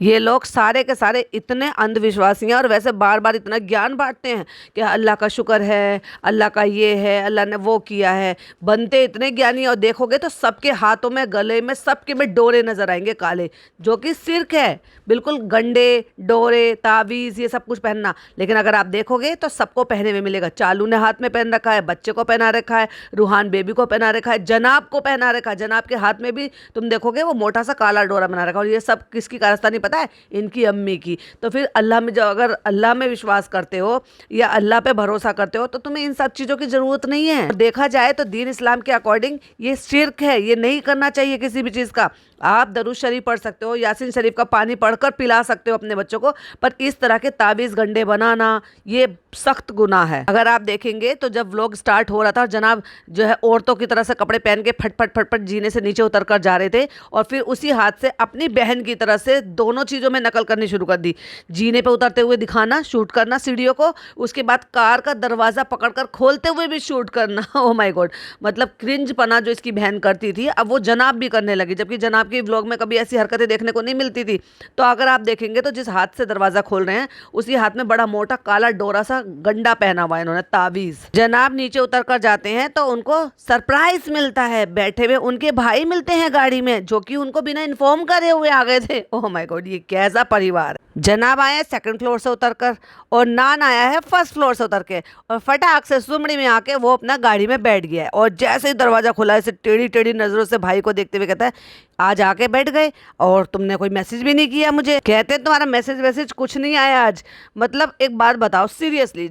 ये लोग सारे के सारे इतने अंधविश्वासी हैं और वैसे बार बार इतना ज्ञान बांटते हैं कि अल्लाह का शुक्र है, अल्लाह का ये है, अल्लाह ने वो किया है। बनते इतने ज्ञानी और देखोगे तो सबके हाथों में, गले में, सबके में डोरे नजर आएंगे काले, जो कि सिर्क है। बिल्कुल गंडे, डोरे, तावीज़, ये सब कुछ पहनना। लेकिन अगर आप देखोगे तो सबको पहने हुए मिलेगा। चालू ने हाथ में पहन रखा है, बच्चे को पहना रखा है, रूहान बेबी को पहना रखा है, जनाब को पहना रखा है। जनाब के हाथ में भी तुम देखोगे वो मोटा सा काला डोरा बना रखा है। और ये सब किसकी कारस्तानी पता है? इनकी अम्मी की। तो फिर अल्लाह में, जो अगर अल्लाह में विश्वास करते हो या अल्लाह पे भरोसा करते हो तो तुम्हें इन सब चीज़ों की ज़रूरत नहीं है। और देखा जाए तो दीन इस्लाम के अकॉर्डिंग ये शिर्क है, ये नहीं करना चाहिए किसी भी चीज़ का। आप दरूद शरीफ पढ़ सकते हो, यासीन शरीफ का पानी पढ़कर पिला सकते हो अपने बच्चों को, पर इस तरह के ताबीज़ गंडे बनाना ये सख्त गुनाह है। अगर आप देखेंगे तो जब व्लॉग स्टार्ट हो रहा था और जनाब जो है औरतों की तरह से कपड़े पहन के फटफट फटफट जीने से नीचे उतर कर जा रहे थे और फिर उसी हाथ से अपनी बहन की तरह से दोनों चीज़ों में नकल करनी शुरू कर दी। जीने पे उतरते हुए दिखाना, शूट करना सीढ़ियों को, उसके बाद कार का दरवाज़ा पकड़कर खोलते हुए भी शूट करना। ओ माय गॉड, मतलब क्रिंज पना जो इसकी बहन करती थी अब वो जनाब भी करने लगी, जबकि जनाब की व्लॉग में कभी ऐसी हरकतें देखने को नहीं मिलती थी। तो अगर आप देखेंगे तो जिस हाथ से दरवाज़ा खोल रहे हैं उसी हाथ में बड़ा मोटा काला डोरा सा गंडा पहना हुआ है इन्होंने, ताबीज़। जनाब नीचे उतर कर जाते हैं तो उनको सरप्राइज मिलता है, बैठे हुए उनके भाई मिलते हैं गाड़ी में, जो कि उनको बिना इन्फॉर्म करे हुए आ गए थे। ओह माय गॉड, ये कैसा परिवार। जनाब आए सेकंड फ्लोर से उतरकर और नान आया है फर्स्ट फ्लोर से उतर के, और फटाक से सुमड़ी में आके वो अपना गाड़ी में बैठ गया है। और जैसे ही दरवाजा खुला ऐसे टेढ़ी टेढ़ी नजरों से भाई को देखते हुए कहता है, आज आके बैठ गए और तुमने कोई मैसेज भी नहीं किया मुझे। कहते हैं तुम्हारा मैसेज वैसेज कुछ नहीं आया आज। मतलब एक बात बताओ सीरियसली,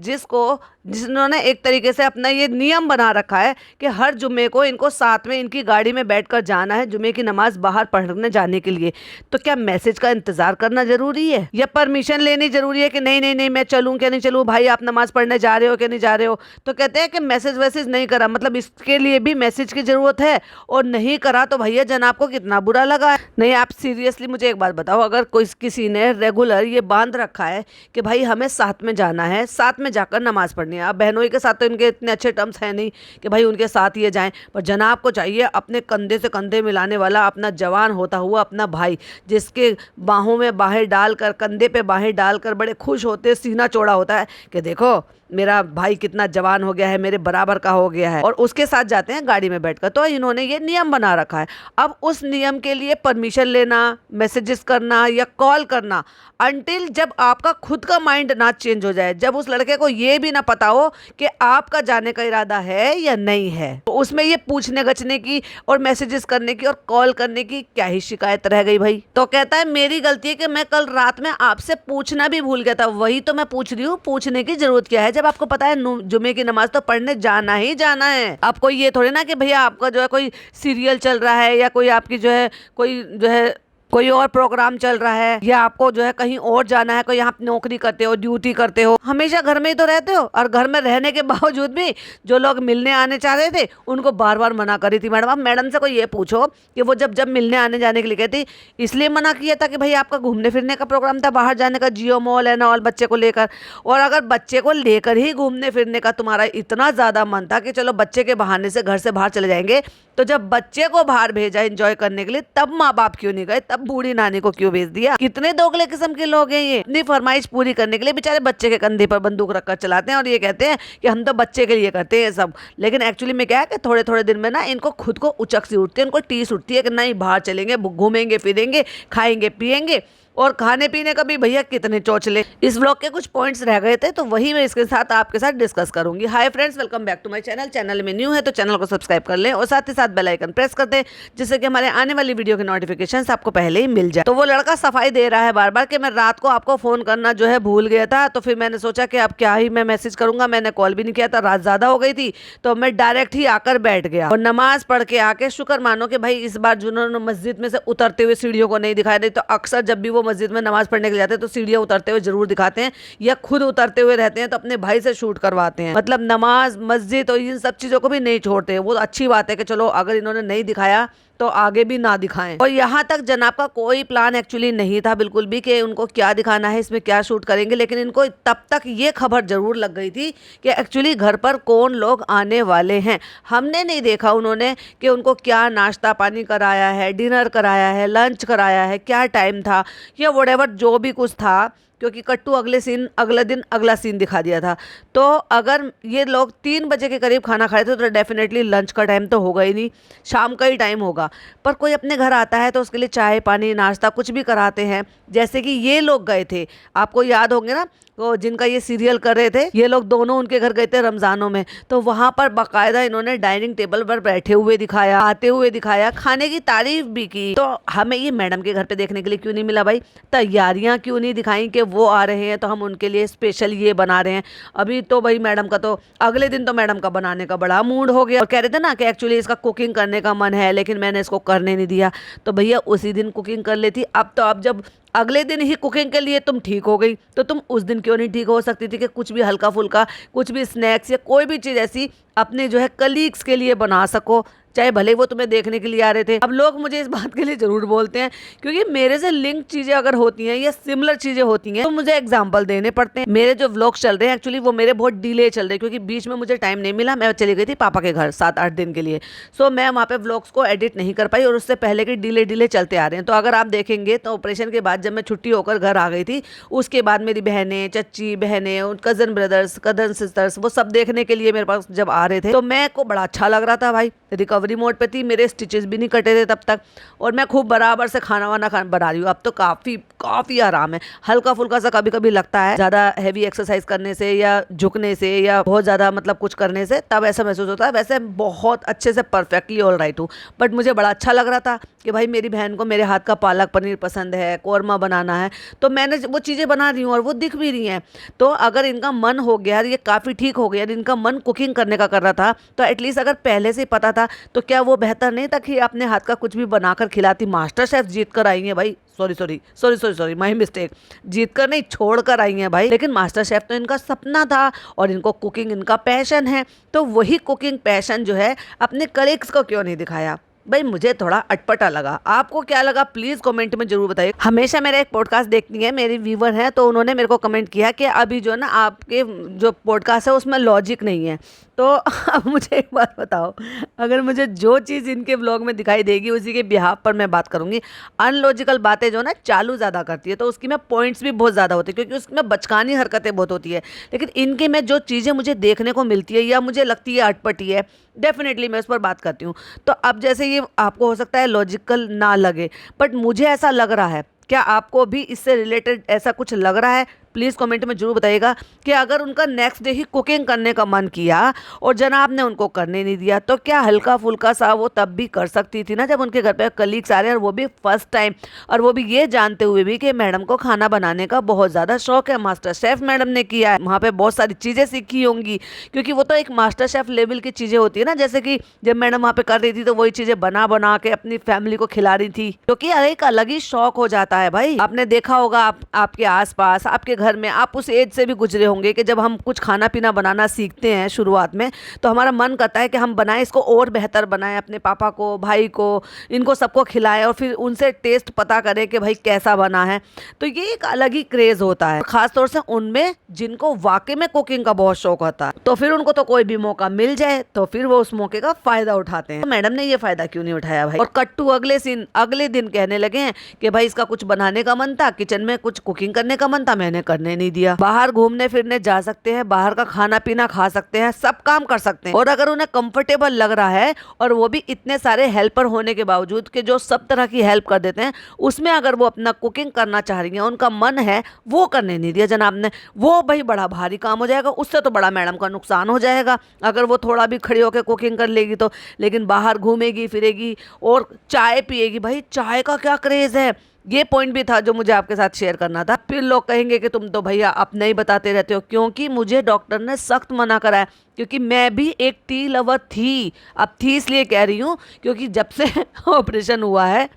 जिन्होंने एक तरीके से अपना ये नियम बना रखा है कि हर जुम्मे को इनको साथ में इनकी गाड़ी में बैठकर जाना है जुम्मे की नमाज बाहर पढ़ने जाने के लिए, तो क्या मैसेज का इंतजार करना जरूरी है या परमिशन लेनी जरूरी है कि नहीं नहीं नहीं मैं चलूँ क्या नहीं चलूँ, भाई आप नमाज पढ़ने जा रहे हो क्या नहीं जा रहे हो? तो कहते हैं कि मैसेज वैसेज नहीं करा, मतलब इसके लिए भी मैसेज की जरूरत है, और नहीं करा तो भैया जनाब को कितना बुरा लगा है। नहीं, आप सीरियसली मुझे एक बात बताओ, अगर कोई किसी ने रेगुलर ये बांध रखा है कि भाई हमें साथ में जाना है, साथ में जाकर नमाज पढ़नी है। अब बहनोई के साथ तो इनके इतने अच्छे टर्म्स हैं नहीं कि भाई उनके साथ ये जाएं, पर जनाब को चाहिए अपने कंधे से कंधे मिलाने वाला अपना जवान होता हुआ अपना भाई, जिसके बाहों में बाहें डालकर, कंधे पे बाहें डालकर बड़े खुश होते, सीना चौड़ा होता है कि देखो मेरा भाई कितना जवान हो गया है, मेरे बराबर का हो गया है, और उसके साथ जाते हैं गाड़ी में बैठकर। तो इन्होंने ये नियम बना रखा है। अब उस नियम के लिए परमिशन लेना, मैसेजेस करना या कॉल करना, अनटिल जब आपका खुद का माइंड ना चेंज हो जाए, जब उस लड़के को ये भी ना पता हो कि आपका जाने का इरादा है या नहीं है, तो उसमें ये पूछने गछने की और मैसेजेस करने की और कॉल करने की क्या ही शिकायत रह गई भाई। तो कहता है मेरी गलती है कि मैं कल रात में आपसे पूछना भी भूल गया था, वही तो मैं पूछ रही हूँ, पूछने की जरूरत क्या है जब आपको पता है जुमे की नमाज तो पढ़ने जाना ही जाना है। आपको ये थोड़ी ना कि भैया आपका जो है कोई सीरियल चल रहा है या कोई आपकी जो है कोई और प्रोग्राम चल रहा है या आपको जो है कहीं और जाना है, कोई यहाँ नौकरी करते हो, ड्यूटी करते हो, हमेशा घर में ही तो रहते हो। और घर में रहने के बावजूद भी जो लोग मिलने आने चाह रहे थे उनको बार बार मना करी थी मैडम। आप मैडम से कोई ये पूछो कि वो जब मिलने आने जाने के लिए कहती, इसलिए मना किया था कि भाई आपका घूमने फिरने का प्रोग्राम था, बाहर जाने का, जियो मॉल है ना, और बच्चे को लेकर। और अगर बच्चे को लेकर ही घूमने फिरने का तुम्हारा इतना ज़्यादा मन था कि चलो बच्चे के बहाने से घर से बाहर चले जाएंगे, तो जब बच्चे को बाहर भेजा एंजॉय करने के लिए, तब माँ बाप क्यों नहीं गए? तब बूढ़ी नानी को क्यों भेज दिया? कितने दोगले किस्म के लोग हैं ये। अपनी फरमाइश पूरी करने के लिए बेचारे बच्चे के कंधे पर बंदूक रखकर चलाते हैं और ये कहते हैं कि हम तो बच्चे के लिए करते हैं सब। लेकिन एक्चुअली में क्या है कि थोड़े थोड़े दिन में ना इनको खुद को उचक सी उठती है, उनको टीस उठती है कि नहीं बाहर चलेंगे, घूमेंगे फिरेंगे, खाएंगे पिएंगे, और खाने पीने का भी भैया कितने चौचले। इस ब्लॉग के कुछ पॉइंट्स रह गए थे तो वही मैं इसके साथ आपके साथ डिस्कस करूंगी। Hi friends, welcome back to my channel. Channel में न्यू है तो चैनल को सब्सक्राइब कर लें और साथ ही साथ बेल आइकन प्रेस कर दें, जिससे कि हमारे आने वाली वीडियो के नोटिफिकेशंस आपको पहले ही मिल जाए। तो वो लड़का सफाई दे रहा है बार बार कि मैं रात को आपको फोन करना जो है भूल गया था, तो फिर मैंने सोचा कि अब क्या ही मैं मैसेज करूंगा, मैंने कॉल भी नहीं किया था, रात ज्यादा हो गई थी, तो मैं डायरेक्ट ही आकर बैठ गया और नमाज पढ़ के आके शुक्र मानो कि भाई इस बार जिन्होंने मस्जिद में से उतरते हुए सीढ़ियों को नहीं दिखाया, नहीं तो अक्सर जब भी वो मस्जिद में नमाज पढ़ने के लिए जाते हैं तो सीढ़ियां उतरते हुए जरूर दिखाते हैं या खुद उतरते हुए रहते हैं, तो अपने भाई से शूट करवाते हैं। मतलब नमाज, मस्जिद और इन सब चीजों को भी नहीं छोड़ते। वो अच्छी बात है कि चलो अगर इन्होंने नहीं दिखाया तो आगे भी ना दिखाएं। और यहाँ तक जनाब का कोई प्लान एक्चुअली नहीं था बिल्कुल भी कि उनको क्या दिखाना है, इसमें क्या शूट करेंगे, लेकिन इनको तब तक ये खबर जरूर लग गई थी कि एक्चुअली घर पर कौन लोग आने वाले हैं। हमने नहीं देखा उन्होंने कि उनको क्या नाश्ता पानी कराया है, डिनर कराया है, लंच कराया है, क्या टाइम था या व्हाटएवर जो भी कुछ था, क्योंकि कट्टू अगले दिन अगला सीन दिखा दिया था। तो अगर ये लोग 3 बजे के करीब खाना खाए थे तो डेफिनेटली लंच का टाइम तो होगा ही नहीं, शाम का ही टाइम होगा। पर कोई अपने घर आता है तो उसके लिए चाय पानी नाश्ता कुछ भी कराते हैं। जैसे कि ये लोग गए थे, आपको याद होंगे ना, वो जिनका ये सीरियल कर रहे थे, ये लोग दोनों उनके घर गए थे रमज़ानों में, तो वहाँ पर बाकायदा इन्होंने डाइनिंग टेबल पर बैठे हुए दिखाया, आते हुए दिखाया, खाने की तारीफ भी की। तो हमें ये मैडम के घर पे देखने के लिए क्यों नहीं मिला भाई? तैयारियां क्यों नहीं दिखाई कि वो आ रहे हैं तो हम उनके लिए स्पेशल ये बना रहे हैं? अभी तो भाई मैडम का तो अगले दिन तो मैडम का बनाने का बड़ा मूड हो गया और कह रहे थे ना कि एक्चुअली इसका कुकिंग करने का मन है, लेकिन मैंने इसको करने नहीं दिया। तो भैया उसी दिन कुकिंग कर लेती। अब जब अगले दिन ही कुकिंग के लिए तुम ठीक हो गई तो तुम उस दिन क्यों नहीं ठीक हो सकती थी कि कुछ भी हल्का फुल्का, कुछ भी स्नैक्स या कोई भी चीज़ ऐसी अपने जो है कलीग्स के लिए बना सको, चाहे भले वो तुम्हें देखने के लिए आ रहे थे। अब लोग मुझे इस बात के लिए ज़रूर बोलते हैं क्योंकि मेरे से लिंक चीज़ें अगर होती हैं या सिमिलर चीज़ें होती हैं तो मुझे एग्जाम्पल देने पड़ते हैं। मेरे जो व्लॉग्स चल रहे हैं एक्चुअली वो मेरे बहुत डिले चल रहे हैं क्योंकि बीच में मुझे टाइम नहीं मिला। मैं चली गई थी पापा के घर 7-8 दिन के लिए, सो मैं वहाँ पे व्लॉग्स को एडिट नहीं कर पाई और उससे पहले के डिले चलते आ रहे हैं। तो अगर आप देखेंगे तो ऑपरेशन के बाद जब मैं छुट्टी होकर घर आ गई थी, उसके बाद मेरी बहनें, चच्ची बहनें, कज़न ब्रदर्स, कज़न सिस्टर्स, वो सब देखने के लिए मेरे पास जब आ रहे थे तो मैं को बड़ा अच्छा लग रहा था भाई। रिकवरी मोड पे थी, मेरे स्टिचेस भी नहीं कटे थे तब तक और मैं खूब बराबर से खाना बना रही हूँ। अब तो काफ़ी आराम है। हल्का फुल्का सा कभी कभी लगता है ज़्यादा हैवी एक्सरसाइज करने से या झुकने से या बहुत ज़्यादा मतलब कुछ करने से, तब ऐसा महसूस होता है। वैसे बहुत अच्छे से परफेक्टली ऑल राइट हूँ, बट मुझे बड़ा अच्छा लग रहा था कि भाई मेरी बहन को मेरे हाथ का पालक पनीर पसंद है, कौरमा बनाना है, तो मैंने वो चीज़ें बना रही हूँ और वो दिख भी रही हैं। तो अगर इनका मन हो गया, ये काफ़ी ठीक हो गया, इनका मन कुकिंग करने का कर रहा था, तो एटलीस्ट अगर पहले से ही पता था तो क्या वो बेहतर नहीं था कि अपने हाथ का कुछ भी बनाकर खिलाती? मास्टर शेफ जीत कर आई हैं भाई, सॉरी माय मिस्टेक, जीत कर नहीं छोड़ कर आई हैं भाई। लेकिन मास्टर शेफ तो इनका सपना था और इनको कुकिंग इनका पैशन है, तो वही कुकिंग पैशन जो है अपने कलीग्स को क्यों नहीं दिखाया? भाई मुझे थोड़ा अटपटा लगा। आपको क्या लगा प्लीज़ कमेंट में जरूर बताइए। हमेशा मेरा एक पॉडकास्ट देखती है, मेरी व्यूवर हैं, तो उन्होंने मेरे को कमेंट किया कि अभी जो ना आपके जो पॉडकास्ट है उसमें लॉजिक नहीं है। तो अब मुझे एक बात बताओ, अगर मुझे जो चीज़ इनके व्लॉग में दिखाई देगी उसी के बिहाफ पर मैं बात करूँगी। अनलॉजिकल बातें जो ना चालू ज़्यादा करती है तो उसकी में पॉइंट्स भी बहुत ज़्यादा होते हैं क्योंकि उसमें बचकानी हरकतें बहुत होती है। लेकिन इनके में जो चीज़ें मुझे देखने को मिलती है या मुझे लगती है अटपटी है, डेफिनेटली मैं उस पर बात करती हूँ। तो अब जैसे ये आपको हो सकता है लॉजिकल ना लगे, बट मुझे ऐसा लग रहा है। क्या आपको भी इससे रिलेटेड ऐसा कुछ लग रहा है? प्लीज़ कमेंट में जरूर बताइएगा कि अगर उनका नेक्स्ट डे ही कुकिंग करने का मन किया और जनाब ने उनको करने नहीं दिया तो क्या हल्का फुल्का सा वो तब भी कर सकती थी ना, जब उनके घर पे कलीग्स आ रहे हैं और वो भी फर्स्ट टाइम, और वो भी ये जानते हुए भी कि मैडम को खाना बनाने का बहुत ज़्यादा शौक है, मास्टर शेफ़ मैडम ने किया है, वहाँ पर बहुत सारी चीज़ें सीखी होंगी क्योंकि वो तो एक मास्टर शेफ़ लेवल की चीज़ें होती है ना। जैसे कि जब मैडम वहाँ पर कर रही थी तो वही चीज़ें बना के अपनी फैमिली को खिला रही थी, क्योंकि एक अलग ही शौक हो जाता है भाई। आपने देखा होगा आपके आसपास, आपके घर में, आप उस एज से भी गुजरे होंगे कि जब हम कुछ खाना पीना बनाना सीखते हैं शुरुआत में तो हमारा मन करता है कि हम बनाएं, इसको और बेहतर बनाएं, अपने पापा को, भाई को, इनको सबको खिलाएं और फिर उनसे टेस्ट पता करें कि भाई कैसा बना है। तो ये एक अलग ही क्रेज होता है, खासतौर से उनमें जिनको वाकई में कुकिंग का बहुत शौक होता है। तो फिर उनको तो कोई भी मौका मिल जाए तो फिर वो उस मौके का फायदा उठाते हैं। तो मैडम ने ये फायदा क्यों नहीं उठाया भाई? और कट्टू अगले दिन कहने लगे हैं कि भाई इसका कुछ बनाने का मन था, किचन में कुछ कुकिंग करने का मन था, मैंने करने नहीं दिया। बाहर घूमने फिरने जा सकते हैं, बाहर का खाना पीना खा सकते हैं, सब काम कर सकते हैं, और अगर उन्हें कंफर्टेबल लग रहा है और वो भी इतने सारे हेल्पर होने के बावजूद कि जो सब तरह की हेल्प कर देते हैं, उसमें अगर वो अपना कुकिंग करना चाह रही हैं, उनका मन है, वो करने नहीं दिया जनाब ने। वो भाई बड़ा भारी काम हो जाएगा, उससे तो बड़ा मैडम का नुकसान हो जाएगा अगर वो थोड़ा भी खड़ी होकर कुकिंग कर लेगी तो। लेकिन बाहर घूमेगी फिरेगी और चाय पिएगी। भाई चाय का क्या क्रेज है, ये पॉइंट भी था जो मुझे आपके साथ शेयर करना था। फिर लोग कहेंगे कि तुम तो भैया अपना ही बताते रहते हो, क्योंकि मुझे डॉक्टर ने सख्त मना करा है, क्योंकि मैं भी एक टी लवर थी। अब थी इसलिए कह रही हूँ क्योंकि जब से ऑपरेशन हुआ है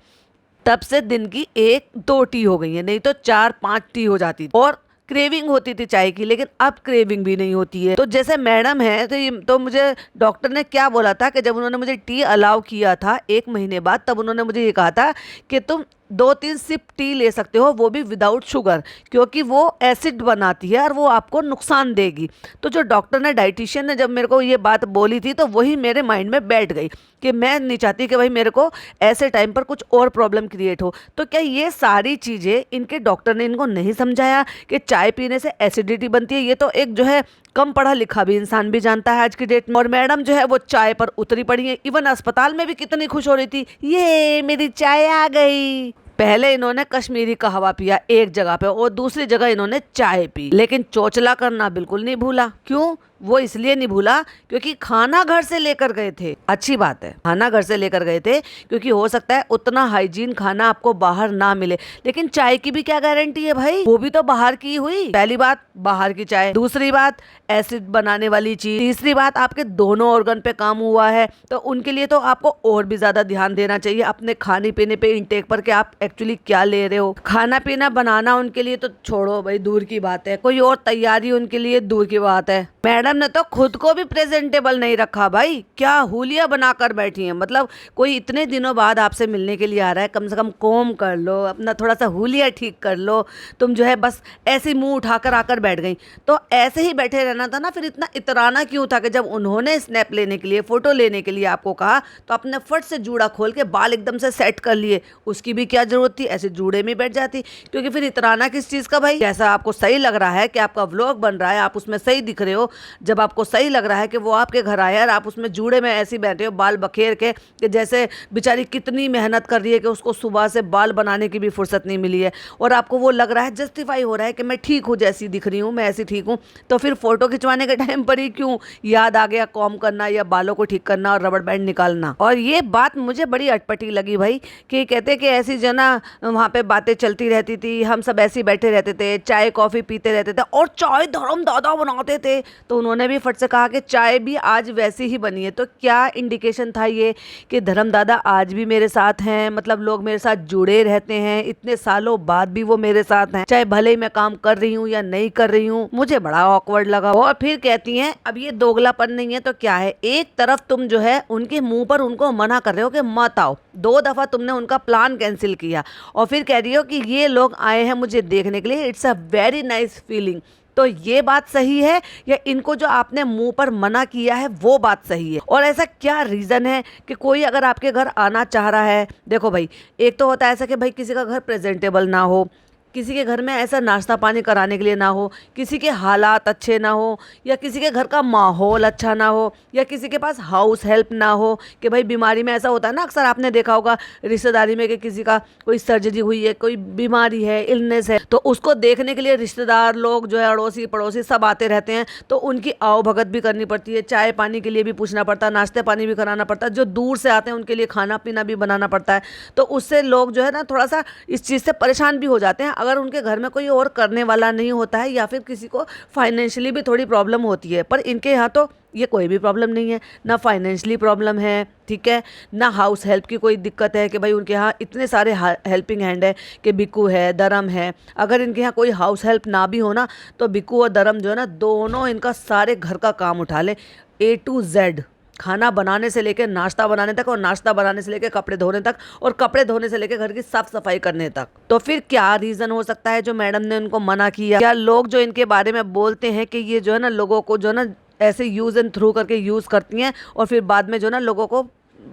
तब से दिन की 1-2 टी हो गई है, नहीं तो 4-5 टी हो जाती। और क्रेविंग होती थी चाय की, लेकिन अब क्रेविंग भी नहीं होती है। तो जैसे मैडम है तो मुझे डॉक्टर ने क्या बोला था कि जब उन्होंने मुझे टी अलाउ किया था 1 महीने बाद, तब उन्होंने मुझे ये कहा था कि तुम 2-3 सिप टी ले सकते हो, वो भी विदाउट शुगर, क्योंकि वो एसिड बनाती है और वो आपको नुकसान देगी। तो जो डॉक्टर ने, डाइटिशियन ने जब मेरे को ये बात बोली थी, तो वही मेरे माइंड में बैठ गई कि मैं नहीं चाहती कि भाई मेरे को ऐसे टाइम पर कुछ और प्रॉब्लम क्रिएट हो। तो क्या ये सारी चीज़ें इनके डॉक्टर ने इनको नहीं समझाया कि चाय पीने से एसिडिटी बनती है? ये तो एक जो है कम पढ़ा लिखा भी इंसान भी जानता है आज की डेट में। और मैडम जो है वो चाय पर उतरी पड़ी है। इवन अस्पताल में भी कितनी खुश हो रही थी, ये मेरी चाय आ गई। पहले इन्होंने कश्मीरी कहवा पिया एक जगह पे और दूसरी जगह इन्होंने चाय पी, लेकिन चोचला करना बिल्कुल नहीं भूला। क्यों? वो इसलिए नहीं भूला क्योंकि खाना घर से लेकर गए थे। अच्छी बात है, खाना घर से लेकर गए थे, क्योंकि हो सकता है उतना हाइजीन खाना आपको बाहर ना मिले, लेकिन चाय की भी क्या गारंटी है भाई, वो भी तो बाहर की हुई। पहली बात बाहर की चाय, दूसरी बात एसिड बनाने वाली चीज, तीसरी बात आपके दोनों ऑर्गन पे काम हुआ है। तो उनके लिए तो आपको और भी ज्यादा ध्यान देना चाहिए अपने खाने पीने पे, इंटेक पर, कि आप एक्चुअली क्या ले रहे हो। खाना पीना बनाना उनके लिए तो छोड़ो भाई, दूर की बात है, कोई और तैयारी उनके लिए दूर की बात है। मैडम ने तो खुद को भी प्रेजेंटेबल नहीं रखा भाई, क्या हुलिया बनाकर बैठी हैं। मतलब कोई इतने दिनों बाद आपसे मिलने के लिए आ रहा है, कम से कम कोम कर लो, अपना थोड़ा सा हुलिया ठीक कर लो। तुम जो है बस ऐसे मुंह उठाकर आकर बैठ गई। तो ऐसे ही बैठे रहना था ना, फिर इतना इतराना क्यों था कि जब उन्होंने स्नैप लेने के लिए, फोटो लेने के लिए आपको कहा, तो अपने फट से जूड़ा खोल के बाल एकदम से सेट कर लिए। उसकी भी क्या जरूरत थी, ऐसे जूड़े में बैठ जाती। क्योंकि फिर इतराना किस चीज का भाई? जैसा आपको सही लग रहा है कि आपका व्लॉग बन रहा है, आप उसमें सही दिख रहे हो, जब आपको सही लग रहा है कि वो आपके घर आए और आप उसमें जूड़े में ऐसे बैठे हो बाल बखेर के, कि जैसे बेचारी कितनी मेहनत कर रही है कि उसको सुबह से बाल बनाने की भी फुर्सत नहीं मिली है, और आपको वो लग रहा है, जस्टिफाई हो रहा है कि मैं ठीक हूँ, जैसी दिख रही हूँ मैं ऐसी ठीक हूँ, तो फिर फोटो खिंचवाने के टाइम पर ही क्यों याद आ गया कॉम करना या बालों को ठीक करना और रबड़ बैंड निकालना। और ये बात मुझे बड़ी अटपटी लगी भाई, कि कहते कि ऐसी जो ना वहाँ पे बातें चलती रहती थी, हम सब ऐसे ही बैठे रहते थे, चाय कॉफी पीते रहते थे, और चाय धर्म दादा बनाते थे। तो उन्होंने भी फट से कहा कि चाय भी आज वैसी ही बनी है। तो क्या इंडिकेशन था ये कि धर्म दादा आज भी मेरे साथ हैं, मतलब लोग मेरे साथ जुड़े रहते हैं, इतने सालों बाद भी वो मेरे साथ हैं, चाहे भले ही मैं काम कर रही हूँ या नहीं कर रही हूँ। मुझे बड़ा ऑकवर्ड लगा। और फिर कहती हैं अब ये दोगलापन नहीं है तो क्या है? एक तरफ तुम जो है उनके मुंह पर उनको मना कर रहे हो कि मत आओ, 2 दफा तुमने उनका प्लान कैंसिल किया, और फिर कह रही हो कि ये लोग आए हैं मुझे देखने के लिए, it's a very nice feeling. तो ये बात सही है या इनको जो आपने मुंह पर मना किया है वो बात सही है? और ऐसा क्या रीज़न है कि कोई अगर आपके घर आना चाह रहा है, देखो भाई, एक तो होता है ऐसा कि भाई किसी का घर प्रेजेंटेबल ना हो, किसी के घर में ऐसा नाश्ता पानी कराने के लिए ना हो, किसी के हालात अच्छे ना हो, या किसी के घर का माहौल अच्छा ना हो, या किसी के पास हाउस हेल्प ना हो, कि भाई बीमारी में ऐसा होता है ना, अक्सर आपने देखा होगा रिश्तेदारी में कि किसी का कोई सर्जरी हुई है, कोई बीमारी है, इलनेस है, तो उसको देखने के लिए रिश्तेदार लोग जो है, अड़ोसी पड़ोसी सब आते रहते हैं, तो उनकी आओ भगत भी करनी पड़ती है, चाय पानी के लिए भी पूछना पड़ता है, नाश्ते पानी भी कराना पड़ता है, जो दूर से आते हैं उनके लिए खाना पीना भी बनाना पड़ता है। तो उससे लोग जो है ना थोड़ा सा इस चीज़ से परेशान भी हो जाते हैं, अगर उनके घर में कोई और करने वाला नहीं होता है, या फिर किसी को फाइनेंशियली भी थोड़ी प्रॉब्लम होती है। पर इनके यहाँ तो ये कोई भी प्रॉब्लम नहीं है, ना फाइनेंशियली प्रॉब्लम है, ठीक है, ना हाउस हेल्प की कोई दिक्कत है कि भाई उनके यहाँ इतने सारे हेल्पिंग हैंड है कि बिक्कू है, धर्म है। अगर इनके यहाँ कोई हाउस हेल्प ना भी हो ना, तो बिक्कू और धर्म जो है ना, दोनों इनका सारे घर का काम उठा ले, A to Z, खाना बनाने से लेकर नाश्ता बनाने तक, और नाश्ता बनाने से लेकर कपड़े धोने तक, और कपड़े धोने से लेकर घर की साफ सफाई करने तक। तो फिर क्या रीजन हो सकता है जो मैडम ने उनको मना किया? क्या लोग जो इनके बारे में बोलते हैं कि ये जो है ना लोगों को जो है ना ऐसे यूज एंड थ्रू करके यूज करती हैं, और फिर बाद में जो है ना लोगों को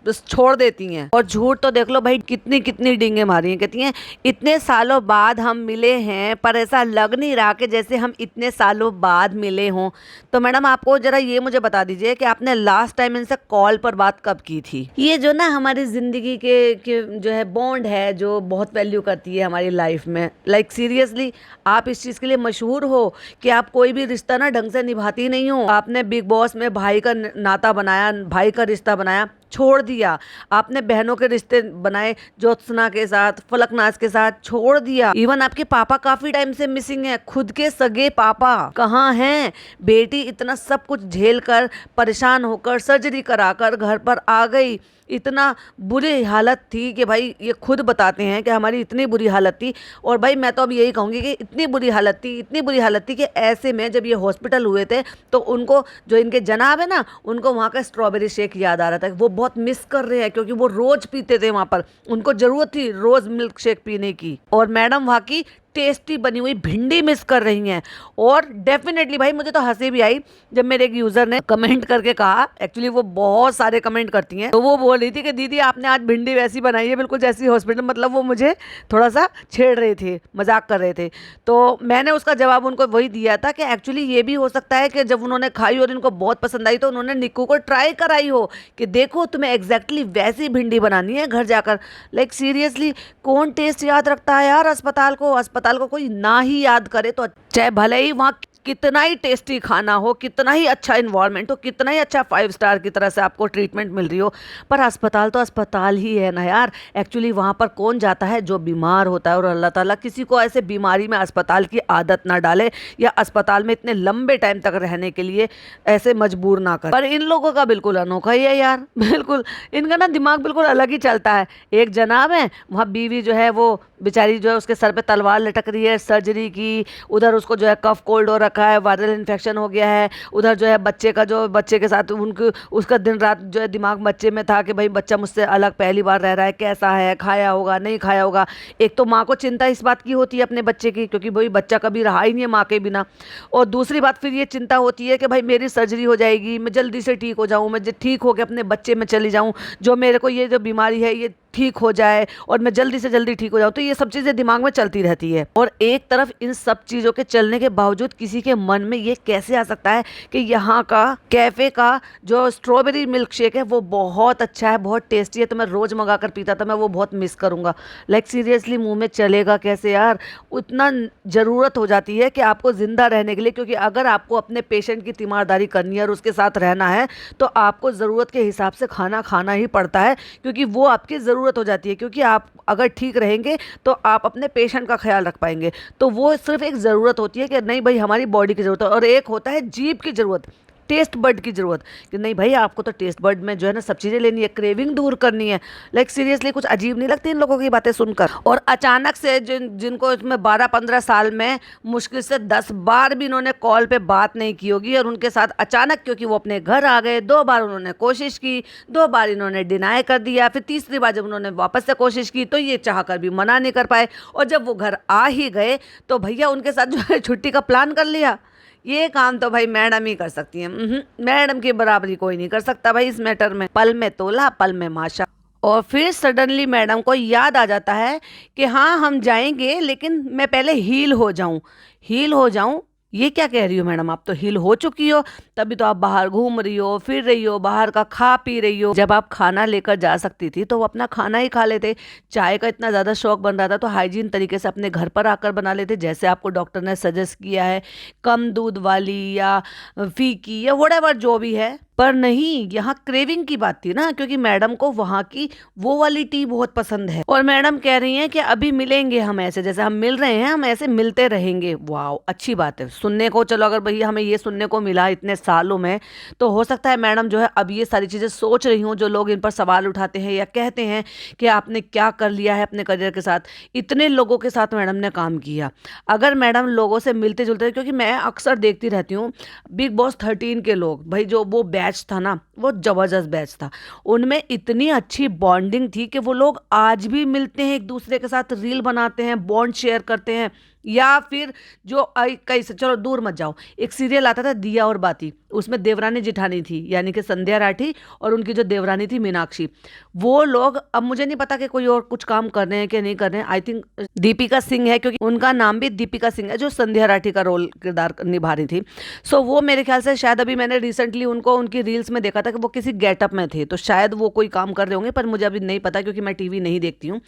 बस छोड़ देती हैं। और झूठ तो देख लो भाई, कितनी कितनी डींगे मारी हैं। कहती हैं इतने सालों बाद हम मिले हैं, पर ऐसा लग नहीं रहा कि जैसे हम इतने सालों बाद मिले हों। तो मैडम आपको जरा ये मुझे बता दीजिए कि आपने लास्ट टाइम इनसे कॉल पर बात कब की थी? ये जो ना हमारी जिंदगी के जो है बॉन्ड है, जो बहुत वैल्यू करती है हमारी लाइफ में। लाइक सीरियसली आप इस चीज़ के लिए मशहूर हो कि आप कोई भी रिश्ता ना ढंग से निभाती नहीं हो। आपने बिग बॉस में भाई का नाता बनाया, भाई का रिश्ता बनाया, छोड़ दिया। आपने बहनों के रिश्ते बनाए ज्योत्सना के साथ, फलकनाज के साथ, छोड़ दिया। इवन आपके पापा काफी टाइम से मिसिंग है, खुद के सगे पापा कहाँ हैं? बेटी इतना सब कुछ झेल कर, परेशान होकर, सर्जरी कराकर घर पर आ गई। इतना बुरी हालत थी कि भाई ये खुद बताते हैं कि हमारी इतनी बुरी हालत थी। और भाई मैं तो अब यही कहूँगी कि इतनी बुरी हालत थी, इतनी बुरी हालत थी कि ऐसे में जब ये हॉस्पिटल हुए थे तो उनको, जो इनके जनाब है ना, उनको वहाँ का स्ट्रॉबेरी शेक याद आ रहा था। वो बहुत मिस कर रहे हैं क्योंकि वो रोज़ पीते थे वहाँ पर, उनको ज़रूरत थी रोज़ मिल्क शेक पीने की। और मैडम वहाँ की टेस्टी बनी हुई भिंडी मिस कर रही हैं। और डेफिनेटली भाई मुझे तो हंसी भी आई जब मेरे एक यूज़र ने कमेंट करके कहा, एक्चुअली वो बहुत सारे कमेंट करती हैं, तो वो बोल रही थी कि दीदी आपने आज भिंडी वैसी बनाई है बिल्कुल जैसी हॉस्पिटल, मतलब वो मुझे थोड़ा सा छेड़ रहे थे, मजाक कर रहे थे। तो मैंने उसका जवाब उनको वही दिया था कि एक्चुअली ये भी हो सकता है कि जब उन्होंने खाई और इनको बहुत पसंद आई तो उन्होंने निक्कू को ट्राई कराई हो कि देखो तुम्हें एग्जैक्टली वैसी भिंडी बनानी है घर जाकर। लाइक सीरियसली कौन टेस्ट याद रखता है यार अस्पताल को? अस्पताल को कोई ना ही याद करे तो चाहे भले ही वहाँ कितना ही टेस्टी खाना हो, कितना ही अच्छा इन्वायरमेंट हो, कितना ही अच्छा 5 स्टार की तरह से आपको ट्रीटमेंट मिल रही हो, पर अस्पताल तो अस्पताल ही है ना यार। एक्चुअली वहाँ पर कौन जाता है? जो बीमार होता है। और अल्लाह ताला किसी को ऐसे बीमारी में अस्पताल की आदत ना डाले या अस्पताल में इतने लंबे टाइम तक रहने के लिए ऐसे मजबूर ना करे। पर इन लोगों का बिल्कुल अनोखा ही है यार, बिल्कुल इनका ना दिमाग बिल्कुल अलग ही चलता है। एक जनाब है वहाँ, बीवी जो है वो बेचारी जो है उसके सर पे तलवार लटक रही है सर्जरी की, उधर उसको जो है कफ कोल्ड हो रखा है, वायरल इन्फेक्शन हो गया है, उधर जो है बच्चे का, जो बच्चे के साथ उनकी, उसका दिन रात जो है दिमाग बच्चे में था कि भाई बच्चा मुझसे अलग पहली बार रह रहा है, कैसा है, खाया होगा नहीं खाया होगा। एक तो माँ को चिंता इस बात की होती है अपने बच्चे की, क्योंकि भाई बच्चा कभी रहा ही नहीं है माँ के बिना। और दूसरी बात फिर ये चिंता होती है कि भाई मेरी सर्जरी हो जाएगी, मैं जल्दी से ठीक हो जाऊँ, मैं ठीक होकर अपने बच्चे में चली जाऊँ, जो मेरे को ये जो बीमारी है ये ठीक हो जाए और मैं जल्दी से जल्दी ठीक हो जाऊँ। तो ये सब चीज़ें दिमाग में चलती रहती है। और एक तरफ इन सब चीज़ों के चलने के बावजूद किसी के मन में ये कैसे आ सकता है कि यहाँ का कैफ़े का जो स्ट्रॉबेरी मिल्क शेक है वो बहुत अच्छा है, बहुत टेस्टी है, तो मैं रोज़ मंगा कर पीता था, मैं वो बहुत मिस करूँगा। लाइक सीरियसली मुँह में चलेगा कैसे यार? उतना ज़रूरत हो जाती है कि आपको ज़िंदा रहने के लिए, क्योंकि अगर आपको अपने पेशेंट की तीमारदारी करनी है और उसके साथ रहना है तो आपको ज़रूरत के हिसाब से खाना खाना ही पड़ता है, क्योंकि वो आपकी ज़रूरत हो जाती है। क्योंकि आप अगर ठीक रहेंगे तो आप अपने पेशेंट का ख्याल रख पाएंगे। तो वो सिर्फ एक ज़रूरत होती है कि नहीं भाई हमारी बॉडी की ज़रूरत है, और एक होता है जीभ की ज़रूरत, टेस्ट बर्ड की ज़रूरत, कि नहीं भाई आपको तो टेस्ट बर्ड में जो है ना सब चीज़ें लेनी है, क्रेविंग दूर करनी है। लाइक सीरियसली कुछ अजीब नहीं लगती इन लोगों की बातें सुनकर? और अचानक से जिनको इसमें 12-15 साल में मुश्किल से 10 बार भी इन्होंने कॉल पे बात नहीं की होगी, और उनके साथ अचानक क्योंकि वो अपने घर आ गए, 2 बार उन्होंने कोशिश की, 2 बार इन्होंने डिनाई कर दिया, फिर तीसरी बार जब उन्होंने वापस से कोशिश की तो ये चाह कर भी मना नहीं कर पाए, और जब वो घर आ ही गए तो भैया उनके साथ जो है छुट्टी का प्लान कर लिया। ये काम तो भाई मैडम ही कर सकती हैं। मैडम की बराबरी कोई नहीं कर सकता भाई इस मैटर में। पल में तोला पल में माशा। और फिर सडनली मैडम को याद आ जाता है कि हाँ हम जाएंगे, लेकिन मैं पहले हील हो जाऊं। हील हो जाऊं? ये क्या कह रही हो मैडम? आप तो हील हो चुकी हो, तभी तो आप बाहर घूम रही हो, फिर रही हो, बाहर का खा पी रही हो। जब आप खाना लेकर जा सकती थी तो वो अपना खाना ही खा लेते। चाय का इतना ज़्यादा शौक बन रहा था तो हाइजीन तरीके से अपने घर पर आकर बना लेते, जैसे आपको डॉक्टर ने सजेस्ट किया है, कम दूध वाली या फीकी या व्हाटएवर जो भी है। पर नहीं, यहाँ क्रेविंग की बात थी ना, क्योंकि मैडम को वहाँ की वो वाली टी बहुत पसंद है, और मैडम कह रही हैं कि अभी मिलेंगे हम, ऐसे जैसे हम मिल रहे हैं हम ऐसे मिलते रहेंगे। वाह, अच्छी बात है सुनने को। चलो अगर भैया हमें ये सुनने को मिला इतने सालों में, तो हो सकता है मैडम जो है अब ये सारी चीज़ें सोच रही हूँ, जो लोग इन पर सवाल उठाते हैं या कहते हैं कि आपने क्या कर लिया है अपने करियर के साथ। इतने लोगों के साथ मैडम ने काम किया, अगर मैडम लोगों से मिलते जुलते, क्योंकि मैं अक्सर देखती रहती हूँ बिग बॉस 13 के लोग, भाई जो वो बैच था ना, वो जबरदस्त बैच था, उनमें इतनी अच्छी बॉन्डिंग थी कि वो लोग आज भी मिलते हैं, एक दूसरे के साथ रील बनाते हैं, बॉन्ड शेयर करते हैं। या फिर जो कई से, चलो दूर मत जाओ, एक सीरियल आता था दिया और बाती, उसमें देवरानी जिठानी थी यानी कि संध्या राठी, और उनकी जो देवरानी थी मीनाक्षी। वो लोग, अब मुझे नहीं पता कि कोई और कुछ काम कर रहे हैं कि नहीं कर रहे हैं, आई थिंक दीपिका सिंह है, क्योंकि उनका नाम भी दीपिका सिंह है जो संध्या राठी का रोल किरदार निभा रही थी। सो वो मेरे ख्याल से शायद अभी मैंने रिसेंटली उनको उनकी रील्स में देखा था कि वो किसी गेटअप में थे, तो शायद वो कोई काम कर रहे होंगे, पर मुझे अभी नहीं पता क्योंकि मैं टीवी नहीं देखती हूँ।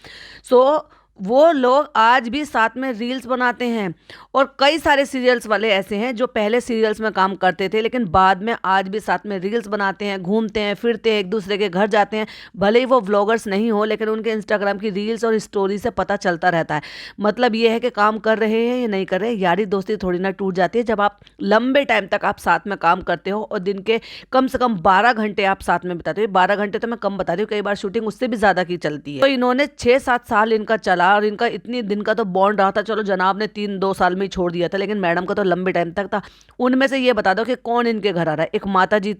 सो वो लोग आज भी साथ में रील्स बनाते हैं। और कई सारे सीरियल्स वाले ऐसे हैं जो पहले सीरियल्स में काम करते थे लेकिन बाद में आज भी साथ में रील्स बनाते हैं, घूमते हैं, फिरते हैं, एक दूसरे के घर जाते हैं। भले ही वो व्लॉगर्स नहीं हो लेकिन उनके इंस्टाग्राम की रील्स और स्टोरी से पता चलता रहता है। मतलब ये है कि काम कर रहे हैं या नहीं कर रहे, यारी दोस्ती थोड़ी ना टूट जाती है जब आप लंबे टाइम तक आप साथ में काम करते हो और दिन के कम से कम 12 घंटे आप साथ में बिताते हो। 12 घंटे तो मैं कम बता रही हूँ, कई बार शूटिंग उससे भी ज्यादा की चलती है। तो इन्होंने 6-7 साल इनका चला और इनका इतनी दिन का तो बॉन्ड रहा था। चलो जनाब ने 3-2 साल में ही छोड़ दिया था लेकिन मैडम का तो लंबे टाइम तक था। उनमें से ये बता दो कि कौन इनके घर आ रहा है। एक माता जी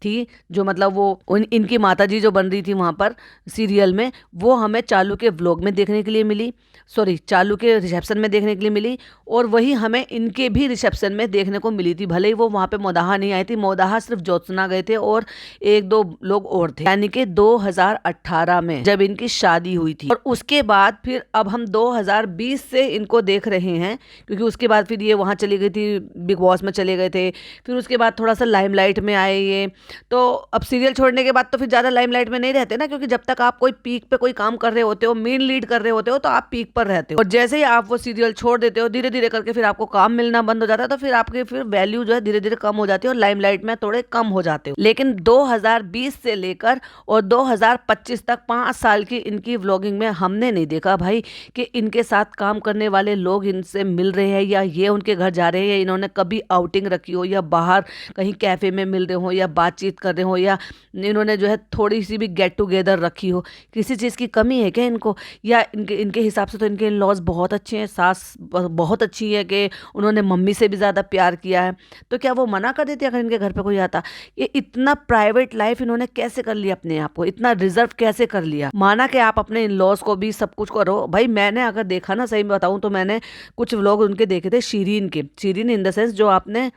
थी जो मतलब वो इनकी माता जी जो बन रही थी वहां पर सीरियल में, वो हमें चालू के व्लॉग में देखने के लिए मिली, सॉरी चालू के रिसेप्शन में देखने के लिए मिली। और वही हमें इनके भी रिसेप्शन में देखने को मिली थी। भले ही वो वहां पे मोदाहा नहीं आई थी, मोदाहा सिर्फ ज्योत्सना गए थे और 1-2 लोग और थे। यानी कि 2018 में जब इनकी शादी हुई थी। और उसके बाद फिर अब हम 2020 से इनको देख रहे हैं क्योंकि उसके बाद फिर ये वहां चली गई थी, बिग बॉस में चले गए थे। फिर उसके बाद थोड़ा सा लाइमलाइट में आए ये। तो अब सीरियल छोड़ने के बाद तो फिर ज्यादा लाइमलाइट में नहीं रहते ना, क्योंकि जब तक आप कोई पीक पे कोई काम कर रहे होते हो, मेन लीड कर रहे होते हो, तो आप पीक पर रहते हो। और जैसे ही आप वो सीरियल छोड़ देते हो धीरे धीरे करके फिर आपको काम मिलना बंद हो जाता है, तो फिर आपकी फिर वैल्यू जो है धीरे धीरे कम हो जाती है और लाइमलाइट में थोड़े कम हो जाते हो। लेकिन 2020 से लेकर और 2025 तक 5 साल की इनकी व्लॉगिंग में हमने नहीं देखा भाई कि इनके साथ काम करने वाले लोग इनसे मिल रहे हैं या ये उनके घर जा रहे हैं, या इन्होंने कभी आउटिंग रखी हो या बाहर कहीं कैफे में मिल रहे हो या बातचीत कर रहे हो या इन्होंने जो है थोड़ी सी भी गेट टुगेदर रखी हो। किसी चीज़ की कमी है क्या इनको? या इनके इनके हिसाब से तो इनके इन लॉज बहुत अच्छे हैं, सास बहुत अच्छी है कि उन्होंने मम्मी से भी ज़्यादा प्यार किया है, तो क्या वो मना कर देती अगर इनके घर पे कोई आता? ये इतना प्राइवेट लाइफ इन्होंने कैसे कर लिया अपने आप को, इतना रिजर्व कैसे कर लिया? माना कि आप अपने इन लॉज को भी सब कुछ करो भाई। मैंने अगर देखा ना, सही में बताऊं तो मैंने कुछ व्लॉग उनके देखे थे, शीरीन के, शीरीन इन द सेंस जो आपने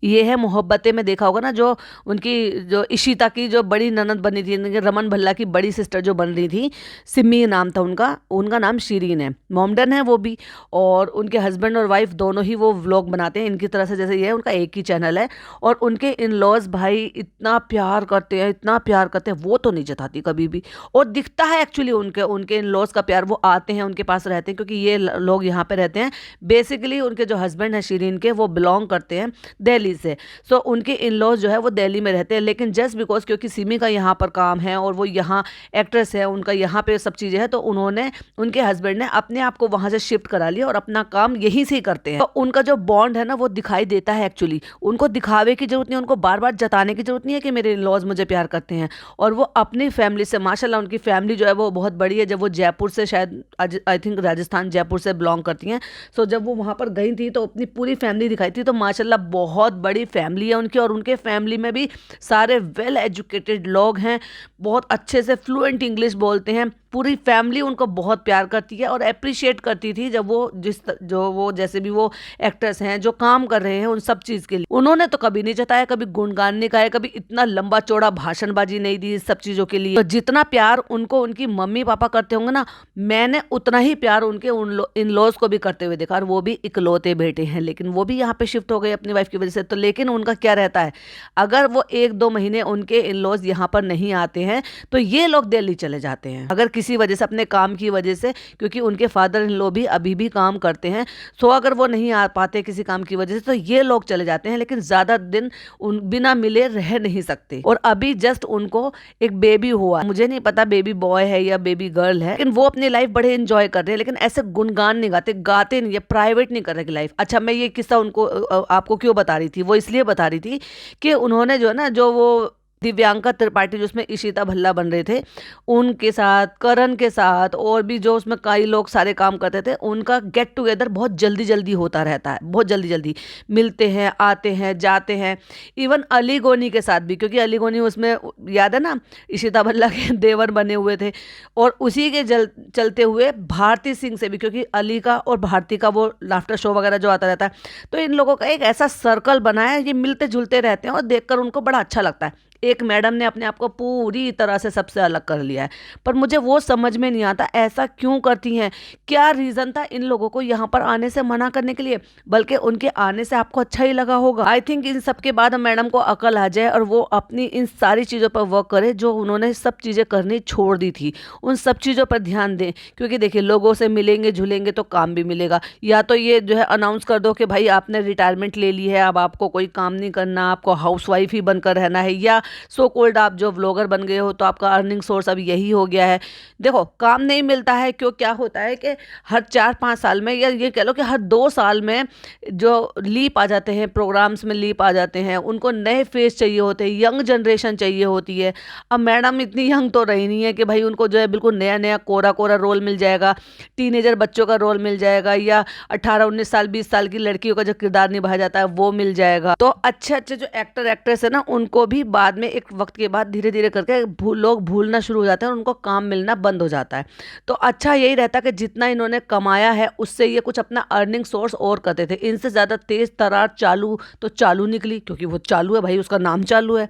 ये है मोहब्बतें में देखा होगा ना, जो उनकी जो इशिता की जो बड़ी ननद बनी थी, इनके रमन भल्ला की बड़ी सिस्टर जो बन रही थी, सिमी नाम था उनका, उनका नाम शीरीन है, मोमडन है वो भी। और उनके हस्बैंड और वाइफ दोनों ही वो व्लॉग बनाते हैं इनकी तरह से, जैसे ये है उनका एक ही चैनल है। और उनके इन लॉज भाई इतना प्यार करते हैं, इतना प्यार करते हैं, वो तो नहीं जताती कभी भी। और दिखता है एक्चुअली उनके उनके इन लॉज का प्यार। वो आते हैं उनके पास रहते हैं क्योंकि ये लोग यहाँ पे रहते हैं। बेसिकली उनके जो हस्बैंड है शीरीन के, वो बिलोंग करते हैं दिल्ली से। सो उनके इन लॉज जो है वो दिल्ली में रहते हैं, लेकिन जस्ट बिकॉज क्योंकि सिमी का यहाँ पर काम है और वो यहाँ एक्ट्रेस है, उनका यहाँ पे सब चीज़ें हैं, तो उन्होंने उनके हस्बैंड ने अपने आप को वहाँ से शिफ्ट करा लिया और अपना काम यहीं से ही करते हैं। तो उनका जो बॉन्ड है ना वो दिखाई देता है एक्चुअली। उनको दिखावे की जरूरत नहीं, उनको बार बार जताने की जरूरत नहीं है कि मेरे इन लॉज मुझे प्यार करते हैं। और वो अपनी फैमिली से माशाल्लाह, उनकी फैमिली जो है वो बहुत बड़ी है। जब वो जयपुर से, शायद आई थिंक राजस्थान जयपुर से बिलोंग करती हैं। सो जब वो वहाँ पर गई थी तो अपनी पूरी फैमिली दिखाई थी, तो माशाल्लाह बहुत बड़ी फैमिली है उनकी। और उनके फैमिली में भी सारे वेल एजुकेटेड लोग हैं, बहुत अच्छे से फ्लुएंट इंग्लिश बोलते हैं। पूरी फैमिली उनको बहुत प्यार करती है और अप्रिशिएट करती थी जब वो जो वो जैसे भी वो एक्टर्स हैं जो काम कर रहे हैं उन सब चीज़ के लिए। उन्होंने तो कभी नहीं जताया, कभी गुणगान नहीं गाया, कभी इतना लंबा चौड़ा भाषणबाजी नहीं दी सब चीज़ों के लिए। तो जितना प्यार उनको उनकी मम्मी पापा करते होंगे ना, मैंने उतना ही प्यार उनके इन लॉज को भी करते हुए देखा। और वो भी इकलौते बेटे हैं, लेकिन वो भी यहाँ पे शिफ्ट हो गए अपनी वाइफ की वजह से। तो लेकिन उनका क्या रहता है, अगर वो 1-2 महीने उनके इन लॉज यहाँ पर नहीं आते हैं तो ये लोग दिल्ली चले जाते हैं, अगर किसी वजह से, अपने काम की वजह से, क्योंकि उनके फादर इन लॉ भी अभी भी काम करते हैं। सो अगर वो नहीं आ पाते किसी काम की वजह से तो ये लोग चले जाते हैं, लेकिन ज्यादा दिन उन बिना मिले रह नहीं सकते। और अभी जस्ट उनको एक बेबी हुआ, मुझे नहीं पता बेबी बॉय है या बेबी गर्ल है, लेकिन वो अपनी लाइफ बड़े एंजॉय कर रहे हैं। लेकिन ऐसे गुणगान नहीं गाते नहीं, ये प्राइवेट नहीं कर रहे लाइफ। अच्छा, मैं ये किस्सा उनको आपको क्यों बता रही थी, वो इसलिए बता रही थी कि उन्होंने जो है ना, जो वो दिव्यांका त्रिपाठी जिसमें इशिता भल्ला बन रहे थे, उनके साथ, करण के साथ, और भी जो उसमें कई लोग सारे काम करते थे, उनका गेट टुगेदर बहुत जल्दी जल्दी होता रहता है, बहुत जल्दी जल्दी मिलते हैं, आते हैं, जाते हैं। इवन अली गोनी के साथ भी, क्योंकि अली गोनी उसमें याद है ना इशिता भल्ला के देवर बने हुए थे। और उसी के चलते हुए भारती सिंह से भी, क्योंकि अली का और भारती का वो लाफ्टर शो वगैरह जो आता रहता है, तो इन लोगों का एक ऐसा सर्कल बना है, ये मिलते जुलते रहते हैं और देखकर उनको बड़ा अच्छा लगता है। एक मैडम ने अपने आप को पूरी तरह से सबसे अलग कर लिया है। पर मुझे वो समझ में नहीं आता ऐसा क्यों करती हैं, क्या रीज़न था इन लोगों को यहाँ पर आने से मना करने के लिए, बल्कि उनके आने से आपको अच्छा ही लगा होगा। आई थिंक इन सब के बाद मैडम को अकल आ जाए और वो अपनी इन सारी चीज़ों पर वर्क करे जो उन्होंने सब चीज़ें करनी छोड़ दी थी, उन सब चीज़ों पर ध्यान दें। क्योंकि देखिए, लोगों से मिलेंगे जुलेंगे तो काम भी मिलेगा, या तो ये जो है अनाउंस कर दो कि भाई आपने रिटायरमेंट ले ली है, अब आपको कोई काम नहीं करना, आपको हाउसवाइफ ही बनकर रहना है, या सो कॉल्ड आप जो व्लॉगर बन गए हो तो आपका अर्निंग सोर्स अब यही हो गया है। देखो, काम नहीं मिलता है क्यों, क्या होता है कि हर 4-5 साल में, या ये कह लो कि हर 2 साल में जो लीप आ जाते हैं, प्रोग्राम्स में लीप आ जाते हैं, उनको नए फेस चाहिए होते हैं, यंग जनरेशन चाहिए होती है। अब मैडम इतनी यंग तो रही नहीं है कि भाई उनको जो है बिल्कुल नया नया कोरा कोरा रोल मिल जाएगा, टीनेजर बच्चों का रोल मिल जाएगा, या 18-19 साल 20 साल की लड़कियों का जो किरदार निभाया जाता है वो मिल जाएगा। तो अच्छे अच्छे जो एक्टर एक्ट्रेस है ना, उनको भी बाद में एक वक्त के बाद धीरे धीरे करके लोग भूलना शुरू हो जाते हैं और उनको काम मिलना बंद हो जाता है। तो अच्छा यही रहता कि जितना इन्होंने कमाया है उससे ये कुछ अपना अर्निंग सोर्स और करते थे। इनसे ज़्यादा तेज तरार चालू तो चालू निकली, क्योंकि वो चालू है भाई, उसका नाम चालू है।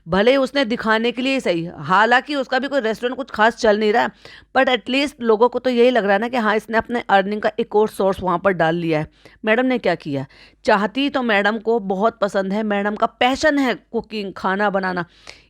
भले ही उसने दिखाने के लिए ही सही, हालांकि उसका भी कोई रेस्टोरेंट कुछ खास चल नहीं रहा है, बट एटलीस्ट लोगों को तो यही लग रहा है ना कि हाँ, इसने अपने अर्निंग का एक और सोर्स वहाँ पर डाल लिया है। मैडम ने क्या किया, चाहती तो मैडम को बहुत पसंद है, मैडम का पैशन है कुकिंग, खाना बनाना,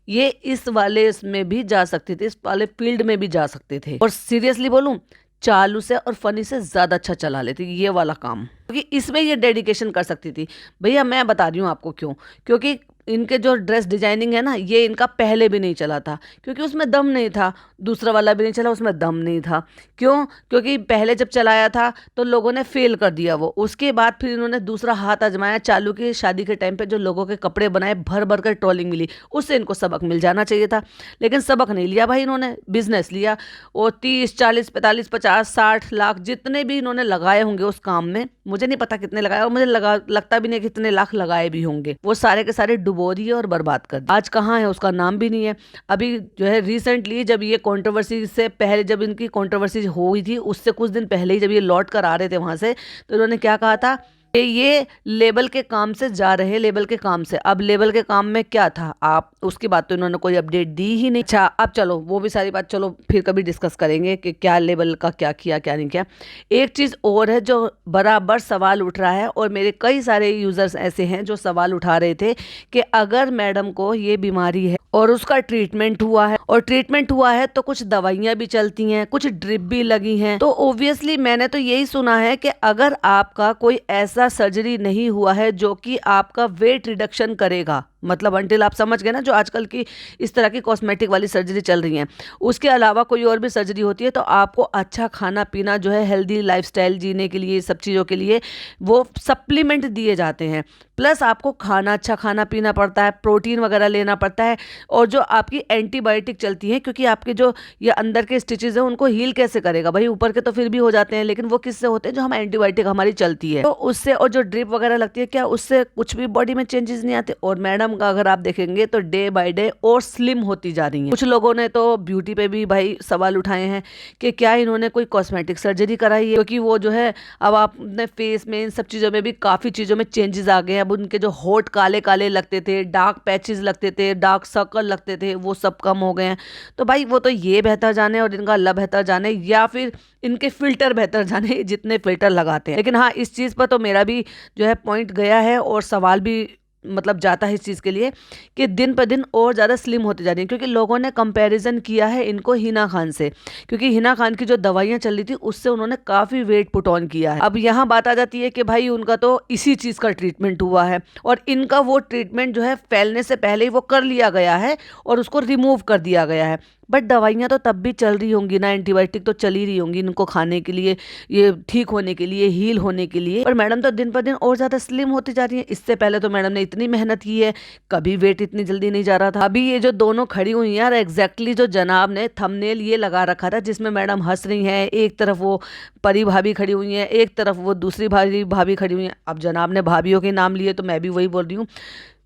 ये इस वाले इसमें भी जा सकते थे, इस वाले फील्ड में भी जा सकते थे। और सीरियसली बोलूं, चालू से और फनी से ज़्यादा अच्छा चला लेती ये वाला काम, क्योंकि इसमें ये डेडिकेशन कर सकती थी। भैया मैं बता रही हूँ आपको क्यों, क्योंकि इनके जो ड्रेस डिजाइनिंग है ना, ये इनका पहले भी नहीं चला था, क्योंकि उसमें दम नहीं था। दूसरा वाला भी नहीं चला, उसमें दम नहीं था। क्यों? क्योंकि पहले जब चलाया था तो लोगों ने फेल कर दिया वो। उसके बाद फिर इन्होंने दूसरा हाथ आजमाया, चालू की शादी के टाइम पे जो लोगों के कपड़े बनाए, भर भर कर ट्रोलिंग मिली, उससे इनको सबक मिल जाना चाहिए था। लेकिन सबक नहीं लिया भाई, इन्होंने बिजनेस लिया। और 30-40-45-50-60 लाख जितने भी इन्होंने लगाए होंगे उस काम में, मुझे नहीं पता कितने लगाए, और मुझे लगता भी नहीं कि कितने लाख लगाए भी होंगे, वो सारे के सारे डुबो दिए और बर्बाद कर दिए। आज कहाँ है, उसका नाम भी नहीं है। अभी जो है रिसेंटली, जब ये कंट्रोवर्सी से पहले, जब इनकी कंट्रोवर्सी हो गई थी, उससे कुछ दिन पहले ही जब ये लौट कर आ रहे थे वहां से, तो इन्होंने क्या कहा था कि ये लेबल के काम से जा रहे हैं, लेबल के काम से। अब लेबल के काम में क्या था, आप उसकी बात तो इन्होंने कोई अपडेट दी ही नहीं। अच्छा, अब चलो वो भी सारी बात चलो फिर कभी डिस्कस करेंगे कि क्या लेबल का क्या किया क्या नहीं किया। एक चीज़ और है जो बराबर सवाल उठ रहा है, और मेरे कई सारे यूज़र्स ऐसे हैं जो सवाल उठा रहे थे कि अगर मैडम को ये बीमारी है और उसका ट्रीटमेंट हुआ है, और ट्रीटमेंट हुआ है तो कुछ दवाइयाँ भी चलती हैं, कुछ ड्रिप भी लगी हैं, तो ओब्वियसली मैंने तो यही सुना है कि अगर आपका कोई ऐसा सर्जरी नहीं हुआ है जो कि आपका वेट रिडक्शन करेगा, मतलब अंटिल आप समझ गए ना, जो आजकल की इस तरह की कॉस्मेटिक वाली सर्जरी चल रही हैं, उसके अलावा कोई और भी सर्जरी होती है, तो आपको अच्छा खाना पीना जो है, हेल्दी लाइफस्टाइल जीने के लिए, सब चीज़ों के लिए वो सप्लीमेंट दिए जाते हैं। प्लस आपको खाना अच्छा खाना पीना पड़ता है, प्रोटीन वगैरह लेना पड़ता है, और जो आपकी एंटीबायोटिक चलती है, क्योंकि आपके जो ये अंदर के स्टिचेज हैं उनको हील कैसे करेगा भाई, ऊपर के तो फिर भी हो जाते हैं, लेकिन वो किससे होते हैं, जो हम एंटीबायोटिक हमारी चलती है तो उससे, और जो ड्रिप वगैरह लगती है, क्या उससे कुछ भी बॉडी में चेंजेस नहीं आते। और मैडम का अगर आप देखेंगे तो डे बाय डे और स्लिम होती जा रही है। कुछ लोगों ने तो ब्यूटी पे भी भाई सवाल उठाए हैं कि क्या इन्होंने कोई कॉस्मेटिक सर्जरी कराई है, क्योंकि वो जो है, अब आप अपने फेस में इन सब चीज़ों में भी काफ़ी चीज़ों में चेंजेस आ गए हैं। अब उनके जो होठ काले काले लगते थे, डार्क पैचेस लगते थे, डार्क सर्कल लगते थे, वो सब कम हो गए हैं। तो भाई वो तो ये बेहतर जाने और इनका अल्लाह बेहतर जाने, या फिर इनके फिल्टर बेहतर जाने, जितने फिल्टर लगाते हैं। लेकिन हाँ, इस चीज़ पर तो मेरा भी जो है पॉइंट गया है, और सवाल भी मतलब जाता है इस चीज़ के लिए कि दिन पर दिन और ज़्यादा स्लिम होते जा रही हैं, क्योंकि लोगों ने कंपैरिजन किया है इनको हिना खान से, क्योंकि हिना खान की जो दवाइयाँ चल रही थी उससे उन्होंने काफ़ी वेट पुट ऑन किया है। अब यहाँ बात आ जाती है कि भाई उनका तो इसी चीज़ का ट्रीटमेंट हुआ है, और इनका वो ट्रीटमेंट जो है फैलने से पहले ही वो कर लिया गया है और उसको रिमूव कर दिया गया है। बट दवाइयाँ तो तब भी चल रही होंगी ना, एंटीबायोटिक तो चल ही रही होंगी इनको खाने के लिए, ये ठीक होने के लिए, हील होने के लिए। और मैडम तो दिन पर दिन और ज़्यादा स्लिम होती जा रही है। इससे पहले तो मैडम ने इतनी मेहनत की है, कभी वेट इतनी जल्दी नहीं जा रहा था। अभी ये जो दोनों खड़ी हुई हैं यार, एग्जैक्टली जो जनाब ने थंबनेल ये लगा रखा था जिसमें मैडम हंस रही हैं, एक तरफ वो परी भाभी खड़ी हुई हैं, एक तरफ वो दूसरी भाभी खड़ी हुई हैं। अब जनाब ने भाभीियों के नाम लिए तो मैं भी वही बोल रही हूँ,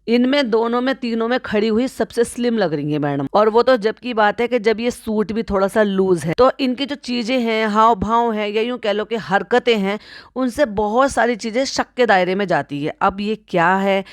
इनमें दोनों में तीनों में खड़ी हुई सबसे स्लिम लग रही है मैडम। और वो तो जब की बात है कि जब ये सूट भी थोड़ा सा लूज है, तो इनकी जो चीजें हैं, हाव भाव है, या यूं कह लो कि हरकतें हैं, उनसे बहुत सारी चीजें शक के दायरे में जाती है। अब ये क्या है,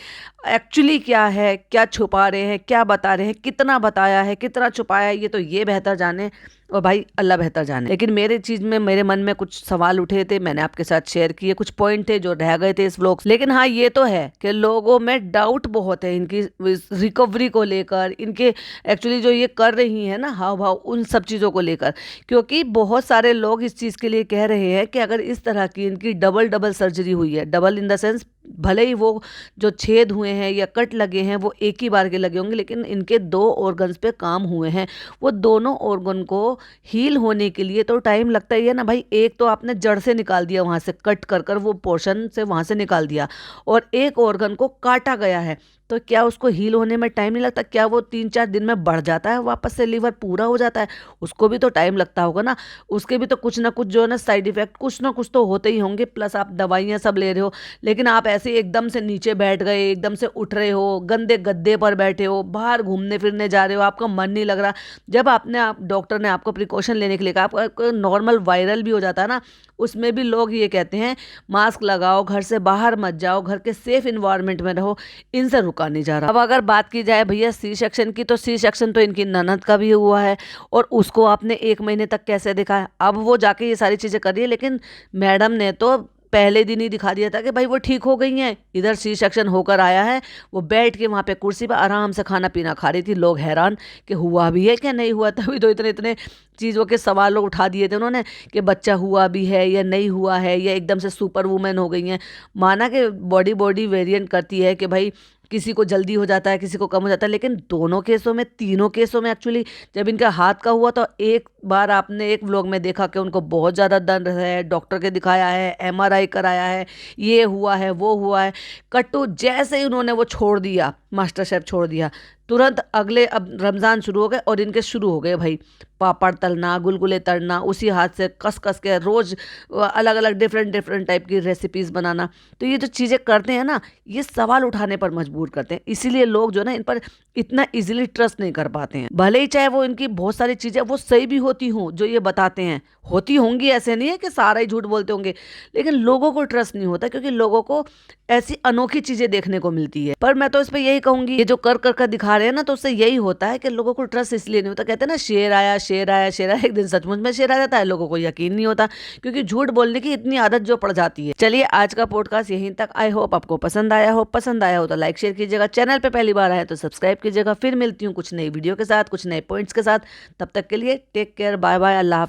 एक्चुअली क्या है, क्या छुपा रहे हैं, क्या बता रहे हैं, कितना बताया है, कितना छुपाया है, ये तो ये बेहतर जाने और भाई अल्लाह बेहतर जाने। लेकिन मेरे चीज में, मेरे मन में कुछ सवाल उठे थे, मैंने आपके साथ शेयर किए, कुछ पॉइंट थे जो रह गए थे इस व्लॉग। लेकिन हाँ, ये तो है कि लोगों में डाउट बहुत है इनकी रिकवरी को लेकर, इनके एक्चुअली जो ये कर रही है ना हाव भाव, उन सब चीज़ों को लेकर। क्योंकि बहुत सारे लोग इस चीज़ के लिए कह रहे हैं कि अगर इस तरह की इनकी डबल डबल सर्जरी हुई है, डबल इन द सेंस भले ही वो जो छेद हुए हैं या कट लगे हैं वो एक ही बार के लगे होंगे, लेकिन इनके 2 ऑर्गन्स पे काम हुए हैं। वो दोनों ऑर्गन को हील होने के लिए तो टाइम लगता ही है ना भाई। एक तो आपने जड़ से निकाल दिया, वहां से कट कर कर वो पोर्शन से वहां से निकाल दिया, और एक ऑर्गन को काटा गया है, तो क्या उसको हील होने में टाइम नहीं लगता? क्या वो 3-4 दिन में बढ़ जाता है वापस से, लीवर पूरा हो जाता है? उसको भी तो टाइम लगता होगा ना। उसके भी तो कुछ ना कुछ जो है ना साइड इफेक्ट कुछ ना कुछ तो होते ही होंगे, प्लस आप दवाइयाँ सब ले रहे हो। लेकिन आप ऐसे एकदम से नीचे बैठ गए, एकदम से उठ रहे हो, गंदे गद्दे पर बैठे हो, बाहर घूमने फिरने जा रहे हो, आपका मन नहीं लग रहा। जब आप डॉक्टर ने आपको प्रिकॉशन लेने के लिए कहा, आपका नॉर्मल वायरल भी हो जाता है ना, उसमें भी लोग ये कहते हैं मास्क लगाओ, घर से बाहर मत जाओ, घर के सेफ इन्वायरमेंट में रहो। इनसे रुका नहीं जा रहा। अब अगर बात की जाए भैया सी सेक्शन की, तो सी सेक्शन तो इनकी ननद का भी हुआ है, और उसको आपने 1 महीने तक कैसे दिखाया? अब वो जाके ये सारी चीज़ें कर रही है, लेकिन मैडम ने तो पहले दिन ही दिखा दिया था कि भाई वो ठीक हो गई हैं। इधर सी सेक्शन होकर आया है, वो बैठ के वहाँ पे कुर्सी पर आराम से खाना पीना खा रही थी। लोग हैरान कि हुआ भी है क्या नहीं हुआ। तभी तो इतने इतने चीज़ों के सवाल लोग उठा दिए थे उन्होंने कि बच्चा हुआ भी है या नहीं हुआ है, या एकदम से सुपर वुमेन हो गई हैं। माना कि बॉडी बॉडी वेरिएंट करती है कि भाई किसी को जल्दी हो जाता है, किसी को कम हो जाता है, लेकिन दोनों केसों में, तीनों केसों में एक्चुअली जब इनका हाथ का हुआ तो एक बार आपने एक व्लॉग में देखा कि उनको बहुत ज़्यादा दर्द है, डॉक्टर के दिखाया है, एमआरआई कराया है, ये हुआ है वो हुआ है। कट्टू जैसे ही उन्होंने वो छोड़ दिया, मास्टर शेफ छोड़ दिया, तुरंत अगले अब रमज़ान शुरू हो गए और इनके शुरू हो गए भाई पापड़ तलना, गुलगुले तलना, उसी हाथ से कस कस के रोज़ अलग अलग डिफरेंट डिफरेंट टाइप की रेसिपीज़ बनाना। तो ये जो चीज़ें करते हैं ना, ये सवाल उठाने पर मजबूर करते हैं। इसीलिए लोग जो ना इन पर इतना इजीली ट्रस्ट नहीं कर पाते हैं। भले ही चाहे वो इनकी बहुत सारी चीज़ें वो सही भी होती हों, जो ये बताते हैं होती होंगी, ऐसे नहीं है कि सारा ही झूठ बोलते होंगे, लेकिन लोगों को ट्रस्ट नहीं होता, क्योंकि लोगों को ऐसी अनोखी चीज़ें देखने को मिलती है। पर मैं तो इस पर यही कहूंगी, ये जो कर कर कर दिखा रहे हैं ना, तो उससे यही होता है कि लोगों को ट्रस्ट इसलिए नहीं होता। कहते हैं ना शेर आया शेर आया शेर आया, एक दिन सचमुच में शेर आ जाता है, लोगों को यकीन नहीं होता, क्योंकि झूठ बोलने की इतनी आदत जो पड़ जाती है। चलिए आज का पॉडकास्ट यहीं तक। आई होप आपको पसंद आया हो। पसंद आया हो तो लाइक शेयर कीजिएगा, चैनल पे पहली बार आए तो सब्सक्राइब कीजिएगा। फिर मिलती हूँ कुछ नई वीडियो के साथ, कुछ नए पॉइंट्स के साथ। तब तक के लिए टेक केयर, बाय बाय, अल्लाह हाफ़िज़।